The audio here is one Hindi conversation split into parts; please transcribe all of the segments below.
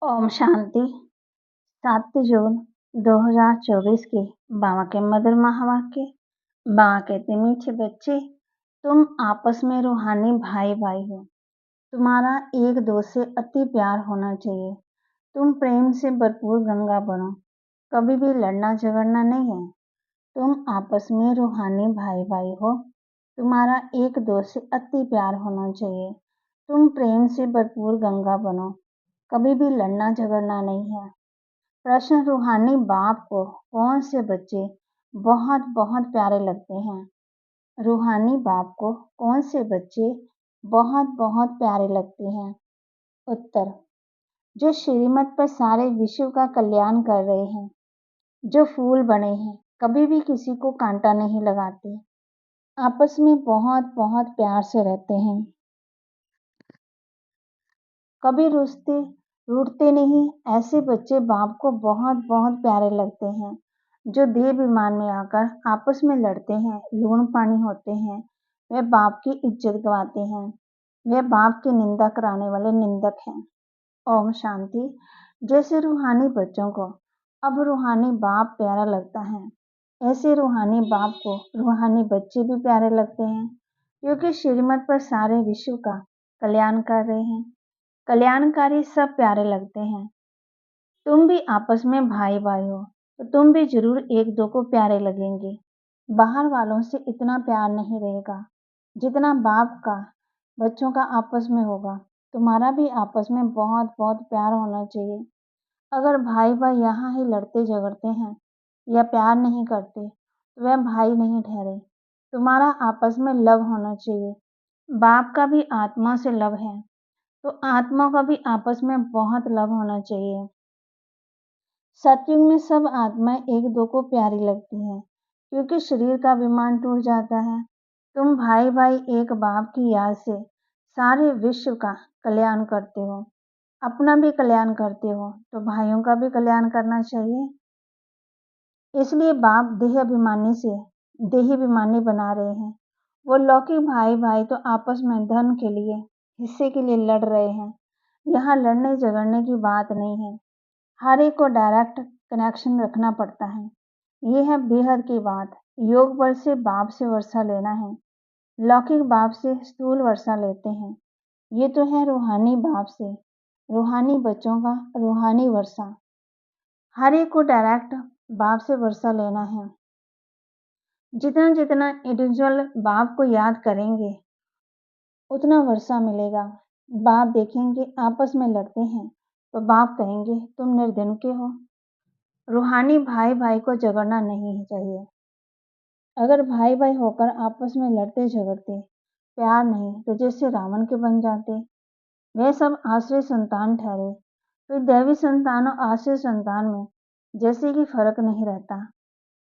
ओम शांति। 7 जून 2024 के बाबा के मधुर महावाक्य। बाबा कहते, मीठे बच्चे, तुम आपस में रूहानी भाई भाई हो। तुम्हारा एक दूसरे से अति प्यार होना चाहिए। तुम प्रेम से भरपूर गंगा बनो। कभी भी लड़ना झगड़ना नहीं है। तुम आपस में रूहानी भाई भाई हो। तुम्हारा एक दूसरे से अति प्यार होना चाहिए। तुम प्रेम से भरपूर गंगा बनो। कभी भी लड़ना झगड़ना नहीं है। प्रश्न, रूहानी बाप को कौन से बच्चे बहुत बहुत प्यारे लगते हैं? रूहानी बाप को कौन से बच्चे बहुत बहुत प्यारे लगते हैं? उत्तर, जो श्रीमत पर सारे विश्व का कल्याण कर रहे हैं, जो फूल बने हैं, कभी भी किसी को कांटा नहीं लगाते, आपस में बहुत बहुत प्यार से रहते हैं, कभी रूठते नहीं। ऐसे बच्चे बाप को बहुत बहुत प्यारे लगते हैं। जो देह विमान में आकर आपस में लड़ते हैं, लूण पानी होते हैं, वे बाप की इज्जत गवाते हैं। वे बाप की निंदा कराने वाले निंदक हैं। ओम शांति। जैसे रूहानी बच्चों को अब रूहानी बाप प्यारा लगता है, ऐसे रूहानी बाप को रूहानी बच्चे भी प्यारे लगते हैं, क्योंकि श्रीमत पर सारे विश्व का कल्याण कर रहे हैं। कल्याणकारी सब प्यारे लगते हैं। तुम भी आपस में भाई भाई हो, तो तुम भी जरूर एक दो को प्यारे लगेंगे। बाहर वालों से इतना प्यार नहीं रहेगा जितना बाप का बच्चों का आपस में होगा। तुम्हारा भी आपस में बहुत बहुत प्यार होना चाहिए। अगर भाई भाई यहाँ ही लड़ते झगड़ते हैं या प्यार नहीं करते, तो वह भाई नहीं ठहरे। तुम्हारा आपस में लव होना चाहिए। बाप का भी आत्मा से लव है, तो आत्मा का भी आपस में बहुत लव होना चाहिए। सतयुग में सब आत्माएं एक दो को प्यारी लगती हैं, क्योंकि शरीर का विमान टूट जाता है। तुम भाई भाई एक बाप की याद से सारे विश्व का कल्याण करते हो, अपना भी कल्याण करते हो, तो भाइयों का भी कल्याण करना चाहिए। इसलिए बाप देहाभिमानी से देहाभिमानी बना रहे हैं। वो लौकिक भाई भाई तो आपस में धन के लिए, हिस्से के लिए लड़ रहे हैं। यहाँ लड़ने झगड़ने की बात नहीं है। हर एक को डायरेक्ट कनेक्शन रखना पड़ता है। ये है बेहद की बात। योग बल से बाप से वर्षा लेना है, लौकिक बाप से स्थूल वर्षा लेते हैं। ये तो है रूहानी बाप से रूहानी बच्चों का रूहानी वर्षा। हर एक को डायरेक्ट बाप से वर्षा लेना है। जितना जितना इंडिविजुअल बाप को याद करेंगे, उतना वर्षा मिलेगा। बाप देखेंगे आपस में लड़ते हैं, तो बाप कहेंगे तुम निर्धन के हो। रूहानी भाई भाई को झगड़ना नहीं चाहिए। अगर भाई भाई होकर आपस में लड़ते झगड़ते, प्यार नहीं, तो जैसे रावण के बन जाते, वे सब आश्रय संतान ठहरे। तो दैवी संतान और आश्रय संतान में जैसे कि फर्क नहीं रहता,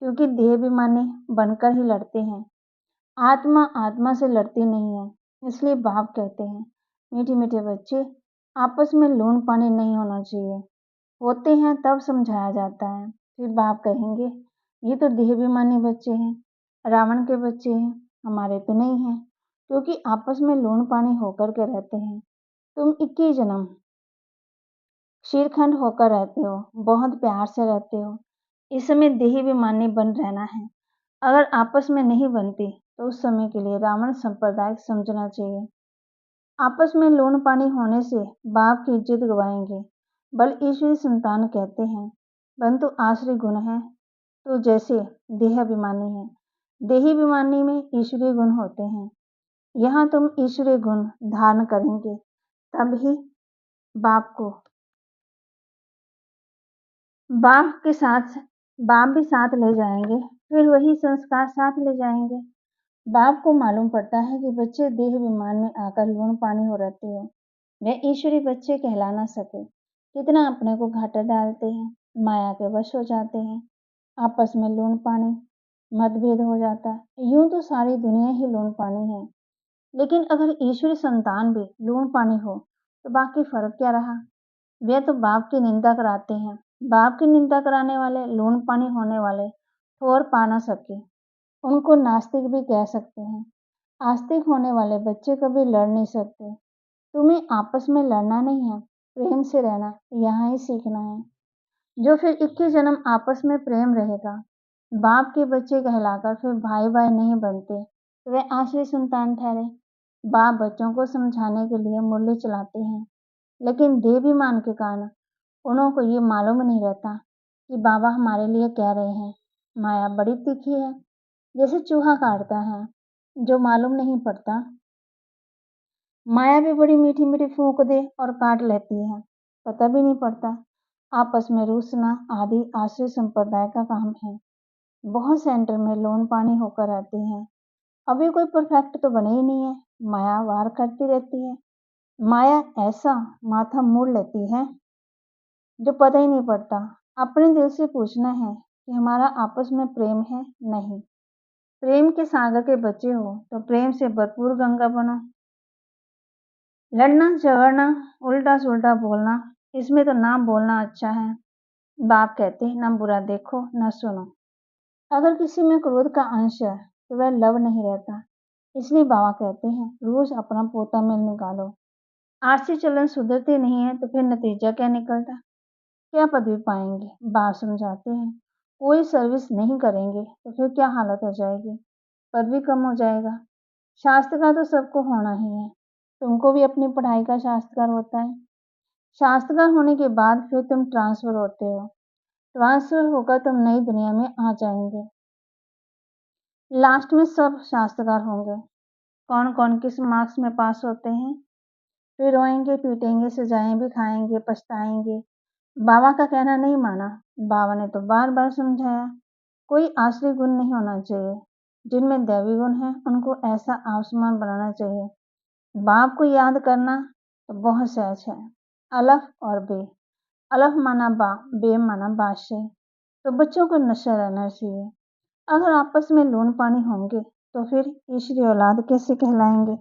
क्योंकि देहाभिमानी बनकर ही लड़ते हैं। आत्मा आत्मा से लड़ती नहीं है। इसलिए बाप कहते हैं, मीठे मीठे बच्चे, आपस में लून पानी नहीं होना चाहिए। होते हैं तब समझाया जाता है। फिर बाप कहेंगे, ये तो देहाभिमानी बच्चे हैं, रावण के बच्चे हैं, हमारे तो नहीं हैं, क्योंकि आपस में लून पानी होकर के रहते हैं। तुम 21 जन्म शीरखंड होकर रहते हो, बहुत प्यार से रहते हो। इस समय देहाभिमानी बन रहना है। अगर आपस में नहीं बनती, तो उस समय के लिए रावण संप्रदाय समझना चाहिए। आपस में लोन पानी होने से बाप की इज्जत गवाएंगे। बल ईश्वरी संतान कहते हैं, परंतु आश्रय गुण है, तो जैसे देहाभिमानी है। देहाभिमानी में ईश्वरीय गुण होते हैं। यहाँ तुम ईश्वरीय गुण धारण करेंगे, तब ही बाप को बाप के साथ बाप भी साथ ले जाएंगे, फिर वही संस्कार साथ ले जाएंगे। बाप को मालूम पड़ता है कि बच्चे देह विमान में आकर लूण पानी हो रहते हो, वे ईश्वरी बच्चे कहला ना सके। कितना अपने को घाटा डालते हैं, माया के वश हो जाते हैं, आपस में लूण पानी मतभेद हो जाता है। यूं तो सारी दुनिया ही लूण पानी है, लेकिन अगर ईश्वरी संतान भी लूण पानी हो, तो बाकी फर्क क्या रहा? वे तो बाप की निंदा कराते हैं। बाप की निंदा कराने वाले, लूण पानी होने वाले ठोर पा ना सके, उनको नास्तिक भी कह सकते हैं। आस्तिक होने वाले बच्चे कभी लड़ नहीं सकते। तुम्हें आपस में लड़ना नहीं है, प्रेम से रहना यहाँ ही सीखना है। जो फिर 21 जन्म आपस में प्रेम रहेगा। बाप के बच्चे कहलाकर फिर भाई भाई नहीं बनते तो वे आखिरी संतान ठहरे। बाप बच्चों को समझाने के लिए मुरली चलाते हैं, लेकिन देवाभिमान के कारण उनको ये मालूम नहीं रहता कि बाबा हमारे लिए कह रहे हैं। माया बड़ी तीखी है, जैसे चूहा काटता है, जो मालूम नहीं पड़ता। माया भी बड़ी मीठी मीठी फूंक दे और काट लेती है, पता भी नहीं पड़ता। आपस में रूसना आदि आश्रय संप्रदाय का काम है। बहुत सेंटर में लोन पानी होकर रहते हैं। अभी कोई परफेक्ट तो बने ही नहीं है। माया वार करती रहती है। माया ऐसा माथा मोड़ लेती है जो पता ही नहीं पड़ता। अपने दिल से पूछना है कि हमारा आपस में प्रेम है? नहीं। प्रेम के सागर के बच्चे हो तो प्रेम से भरपूर गंगा बनो। लड़ना झगड़ना, उल्टा सुल्टा बोलना, इसमें तो ना बोलना अच्छा है। बाप कहते हैं ना बुरा देखो ना सुनो। अगर किसी में क्रोध का अंश है तो वह लव नहीं रहता। इसलिए बाबा कहते हैं रोज अपना पोता मेल निकालो। आरसी चलन सुधरते नहीं है तो फिर नतीजा क्या निकलता? क्या पदवी पाएंगे? बाप समझाते हैं कोई सर्विस नहीं करेंगे तो फिर क्या हालत हो जाएगी? पदवी कम हो जाएगा। शास्त्र का तो सबको होना ही है। तुमको भी अपनी पढ़ाई का शास्त्रकार होता है। शास्त्रकार होने के बाद फिर तुम ट्रांसफर होते हो। ट्रांसफर होकर तुम नई दुनिया में आ जाएंगे। लास्ट में सब शास्त्रकार होंगे। कौन कौन किस मार्क्स में पास होते हैं? फिर रोएंगे पीटेंगे सजाएं भी खाएंगे पछताएंगे। बाबा का कहना नहीं माना। बाबा ने तो बार बार समझाया कोई आश्रय गुण नहीं होना चाहिए। जिनमें दैवी गुण है उनको ऐसा आसमान बनाना चाहिए। बाप को याद करना तो बहुत सहज है। अलफ और बे। अलफ माना बा, बे माना बादशाह। तो बच्चों को नशा रहना चाहिए। अगर आपस में लोन पानी होंगे तो फिर ईश्वरी औलाद कैसे कहलाएंगे?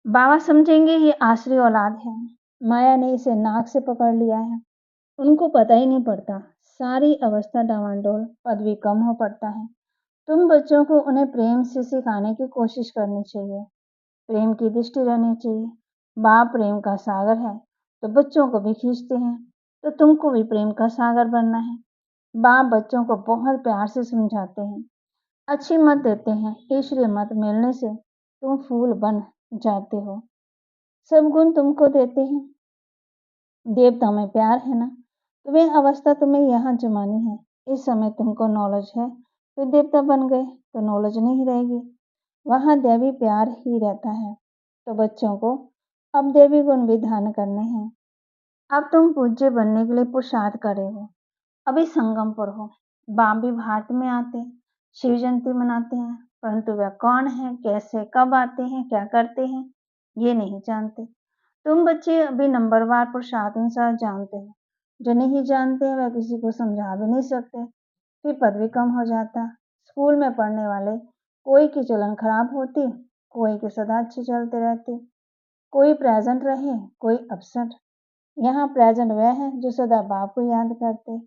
बाबा समझेंगे ये आश्रय औलाद है। माया ने इसे नाक से पकड़ लिया है। उनको पता ही नहीं पड़ता। सारी अवस्था डावाडोल, पदवी कम हो पड़ता है। तुम बच्चों को उन्हें प्रेम से सिखाने की कोशिश करनी चाहिए। प्रेम की दृष्टि रहनी चाहिए। बाप प्रेम का सागर है तो बच्चों को भी खींचते हैं। तो तुमको भी प्रेम का सागर बनना है। बाप बच्चों को बहुत प्यार से समझाते हैं, अच्छी मत देते हैं। ईश्वरीय मत मिलने से तुम फूल बन जाते हो। सब गुण तुमको देते हैं। देवता में प्यार है ना, तो वह अवस्था तुम्हें यहाँ जमानी है। इस समय तुमको नॉलेज है, फिर देवता बन गए तो नॉलेज नहीं रहेगी। वहाँ दैवी प्यार ही रहता है। तो बच्चों को अब देवी गुण भी धारण करने हैं। अब तुम पूज्य बनने के लिए पुरुषार्थ करे हो। अभी संगम पर हो। बाप भी भारत में आते, शिव जयंती मनाते हैं, परंतु वह कौन है, कैसे, कब आते हैं, क्या करते हैं, ये नहीं जानते। तुम बच्चे अभी नंबरवार पुरुषार्थ अनुसार जानते हो। जो नहीं जानते वह किसी को समझा भी नहीं सकते। फिर पदवी कम हो जाता। स्कूल में पढ़ने वाले कोई की चलन खराब होती, कोई के सदा अच्छे चलते रहते। कोई प्रेजेंट रहे, कोई अपसेंट। यहाँ प्रेजेंट वह है जो सदा बाप को याद करते।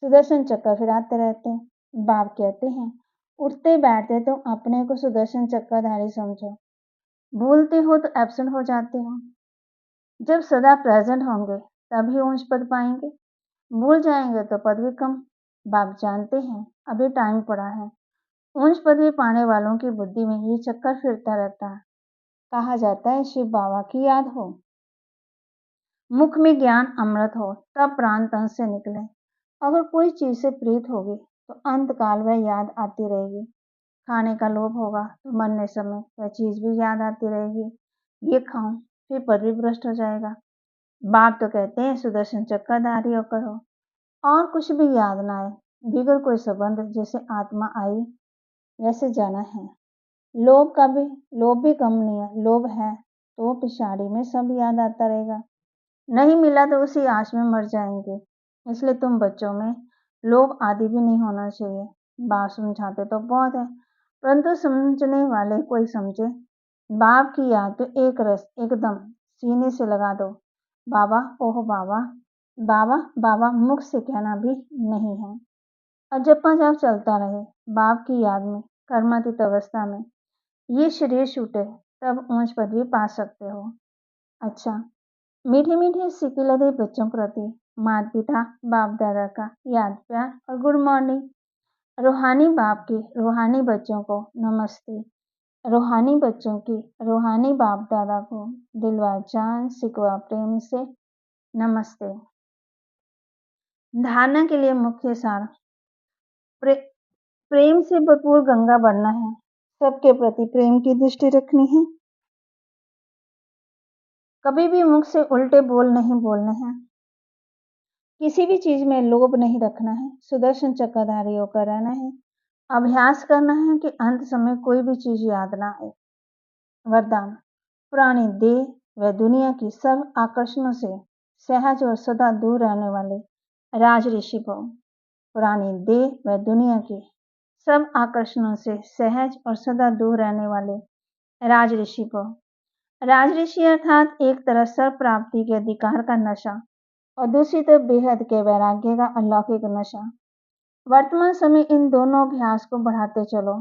सुदर्शन चक्कर फिराते रहते हैं। बाप कहते हैं उठते बैठते तो अपने को सुदर्शन चक्करधारी समझो। भूलते हो तो एब्सेंट हो जाते हो। जब सदा प्रेजेंट होंगे तभी ऊंच पद पाएंगे। भूल जाएंगे तो पदवी कम। बाप जानते हैं अभी टाइम पड़ा है। ऊंच पदवी पाने वालों की बुद्धि में ये चक्कर फिरता रहता है। कहा जाता है शिव बाबा की याद हो, मुख में ज्ञान अमृत हो, तब प्राण तन से निकले। अगर कोई चीज से प्रीत होगी तो अंत काल वह याद आती रहेगी। खाने का लोभ होगा तो मरने समय वह चीज भी याद आती रहेगी। ये खाऊं फिर पदवी भ्रष्ट हो जाएगा। बाप तो कहते हैं सुदर्शन चक्रधारी होकर हो और कुछ भी याद ना आए। बिगड़ कोई संबंध जैसे आत्मा आई वैसे जाना है। लोभ भी कम नहीं है। लोभ है तो पिछाड़ी में सब याद आता रहेगा। नहीं मिला तो उसी आश में मर जाएंगे। इसलिए तुम बच्चों में लोभ आदि भी नहीं होना चाहिए। बाप समझाते तो बहुत है, परंतु समझने वाले कोई समझे। बाप की याद तो एक रस एकदम सीने से लगा दो। बाबा ओह बाबा, बाबा बाबा मुख से कहना भी नहीं है। और जप्पा जाप चलता रहे बाप की याद में। कर्मातीत अवस्था में ये शरीर छूटे तब ऊंच पदवी पा सकते हो। अच्छा, मीठे मीठे सिक्के लदे बच्चों प्रति माता पिता बाप दादा का याद प्यार और गुड मॉर्निंग। रूहानी बाप की रूहानी बच्चों को नमस्ते। रूहानी बच्चों की रूहानी बाप दादा को दिलवा जान सिकवा प्रेम से नमस्ते। धारणा के लिए मुख्य सार प्रे, प्रेम से भरपूर गंगा बनना है, सबके प्रति प्रेम की दृष्टि रखनी है, कभी भी मुख से उल्टे बोल नहीं बोलने हैं, किसी भी चीज में लोभ नहीं रखना है, सुदर्शन चक्रधारी होकर रहना है, अभ्यास करना है कि अंत समय कोई भी चीज याद ना आए। वरदान पुरानी देह व दुनिया की सब आकर्षणों से सहज और सदा दूर रहने वाले राज ऋषि भव। पुरानी देह व दुनिया की सब आकर्षणों से सहज और सदा दूर रहने वाले राज ऋषि भव। राज ऋषि अर्थात एक तरह सर्व प्राप्ति के अधिकार का नशा और दूसरी तरफ बेहद के वैराग्य का अलौकिक नशा। वर्तमान समय इन दोनों अभ्यास को बढ़ाते चलो।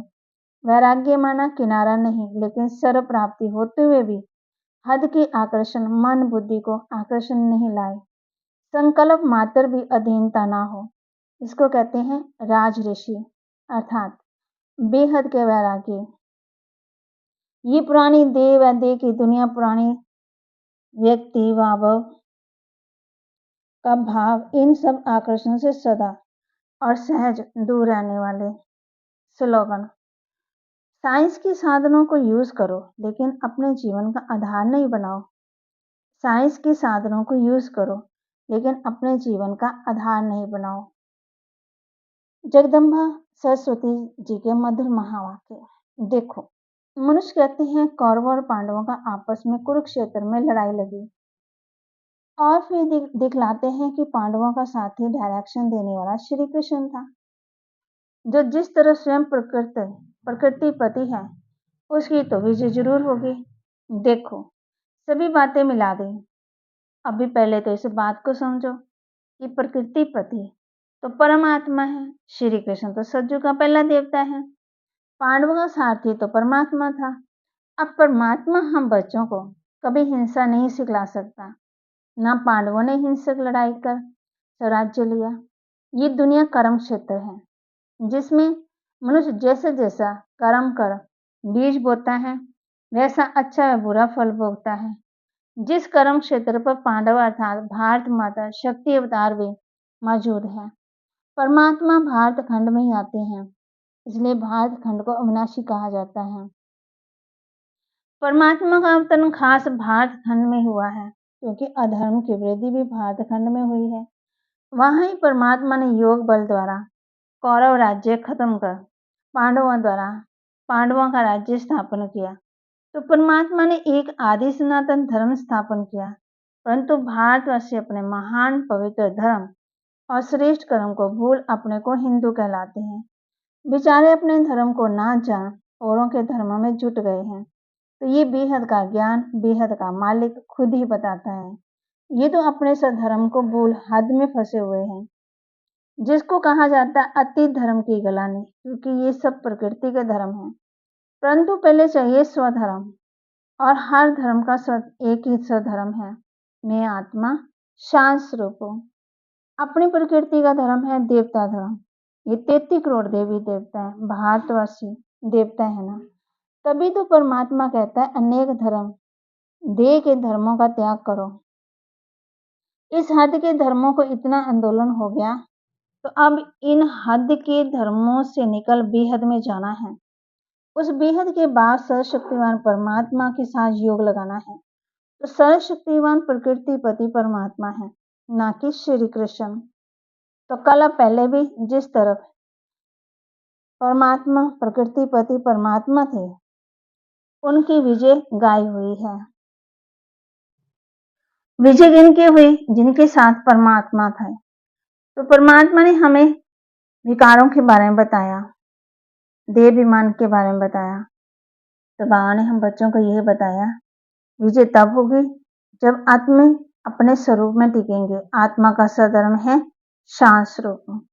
वैराग्य माना किनारा नहीं, लेकिन सर्व प्राप्ति होते हुए भी हद की आकर्षण मन बुद्धि को आकर्षण नहीं लाए। संकल्प मात्र भी अधीनता ना हो, इसको कहते हैं राज ऋषि अर्थात बेहद के वैराग्य। ये पुरानी देह व देह की दुनिया, पुरानी व्यक्ति भाव का भाव, इन सब आकर्षण से सदा और सहज दूर रहने वाले। स्लोगन साइंस के साधनों को यूज करो, लेकिन अपने जीवन का आधार नहीं बनाओ। साइंस के साधनों को यूज करो, लेकिन अपने जीवन का आधार नहीं बनाओ। जगदम्बा सरस्वती जी के मधुर महावाक्य। देखो, मनुष्य कहते हैं कौरवों और पांडवों का आपस में कुरुक्षेत्र में लड़ाई लगी, और फिर दिखलाते हैं कि पांडवों का साथी डायरेक्शन देने वाला श्री कृष्ण था, जो जिस तरह स्वयं प्रकृति पति है, उसकी तो विजय जरूर होगी। देखो, सभी बातें मिला दी। अभी पहले तो इस बात को समझो कि प्रकृति पति तो परमात्मा है, श्री कृष्ण तो सज्जू का पहला देवता है, पांडवों का सारथी तो परमात्मा था। अब परमात्मा हम बच्चों को कभी हिंसा नहीं सिखला सकता, ना पांडवों ने हिंसक लड़ाई कर स्वराज्य लिया। ये दुनिया कर्म क्षेत्र है, जिसमें मनुष्य जैसा जैसा कर्म कर बीज बोता है, वैसा अच्छा या बुरा फल भोगता है। जिस कर्म क्षेत्र पर पांडव अर्थात भारत माता शक्ति अवतार भी मौजूद है, परमात्मा भारत खंड में ही आते हैं, इसलिए भारत खंड को अविनाशी कहा जाता है। परमात्मा का अवतरण खास भारत खंड में हुआ है, क्योंकि अधर्म की वृद्धि भी भारत खंड में हुई है। वहां ही परमात्मा ने योग बल द्वारा कौरव राज्य खत्म कर पांडवों द्वारा पांडवों का राज्य स्थापन किया। तो परमात्मा ने एक आदि सनातन धर्म स्थापन किया, परंतु भारतवासी अपने महान पवित्र धर्म और श्रेष्ठ कर्म को भूल अपने को हिंदू कहलाते हैं। बेचारे अपने धर्म को ना जान औरों के धर्म में जुट गए हैं। तो ये बेहद का ज्ञान बेहद का मालिक खुद ही बताता है। ये तो अपने धर्म को भूल हद में फंसे हुए हैं, जिसको कहा जाता है अति धर्म की गलानी, क्योंकि ये सब प्रकृति के धर्म हैं। परंतु पहले चाहिए स्वधर्म, और हर धर्म का एक ही स्वधर्म है, मैं आत्मा शांत स्वरूप हूँ। अपनी प्रकृति का धर्म है देवता धर्म। ये 33 करोड़ देवी देवता है, भारतवासी देवता है ना। तभी तो परमात्मा कहता है अनेक धर्म, देह के धर्मों का त्याग करो। इस हद के धर्मों को इतना आंदोलन हो गया, तो अब इन हद के धर्मों से निकल बेहद में जाना है। उस बेहद के बाद सर्वशक्तिवान परमात्मा के साथ योग लगाना है। तो सर्वशक्तिवान प्रकृति पति परमात्मा है, ना कि श्री कृष्ण। तो कल पहले भी जिस तरफ परमात्मा प्रकृति पति परमात्मा थे, उनकी विजय गाई हुई है। विजय जिनकी हुई, जिनके साथ परमात्मा था। तो परमात्मा ने हमें विकारों के बारे में बताया, देह अभिमान के बारे में बताया। तो बाबा ने हम बच्चों को यही बताया, विजय तब होगी जब आत्मा अपने स्वरूप में टिकेंगे। आत्मा का सधर्म है शांत स्वरूप,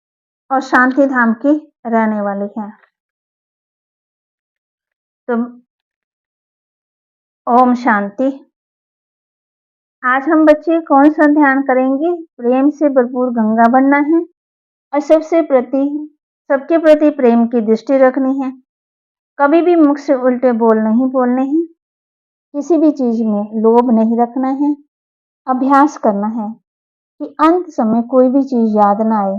और शांति धाम की रहने वाली है। तो ओम शांति। आज हम बच्चे कौन सा ध्यान करेंगे? प्रेम से भरपूर गंगा बनना है और सबके प्रति प्रेम की दृष्टि रखनी है। कभी भी मुख से उल्टे बोल नहीं बोलने हैं। किसी भी चीज में लोभ नहीं रखना है। अभ्यास करना है कि अंत समय कोई भी चीज याद ना आए